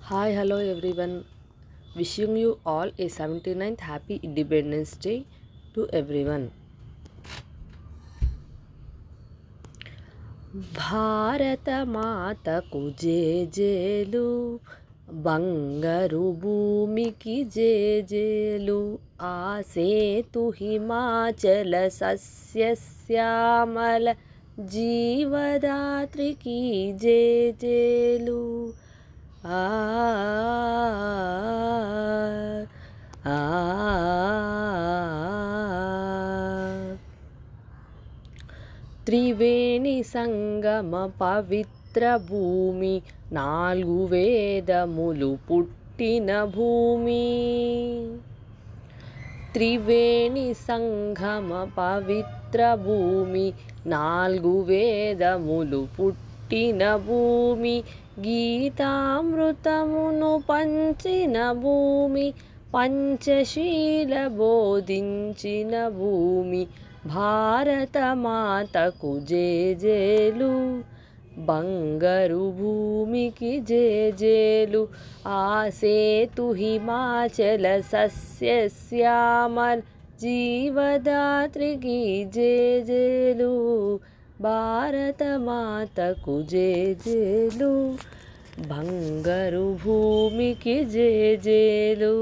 Hi, hello everyone. Wishing you all a 79th Happy Independence Day to everyone. భారత మాతకు జేజేలు, బంగారు భూమికి జేజేలు, ఆ సేతు హిమాచల సస్యశ్యామల జీవదాత్రికి జేజేలు. ఆ ఆ త్రివేణి సంగమ పవిత్ర భూమి, 4 వేదములు పుట్టిన భూమి. త్రివేణి సంగమ పవిత్ర భూమి, 4 వేదములు పుట్టిన భూమి. గీతామృతమును పంచిన భూమి, పంచశీల బోధించిన భూమి. భారత మాతకు జేజేలు, బంగారు భూమికి జేజేలు, ఆ సేతు హిమాచల సస్యశ్యామల జీవదాత్రికి జేజేలు. భారత మాతకు జేజేలు, బంగారు భూమికి జేజేలు.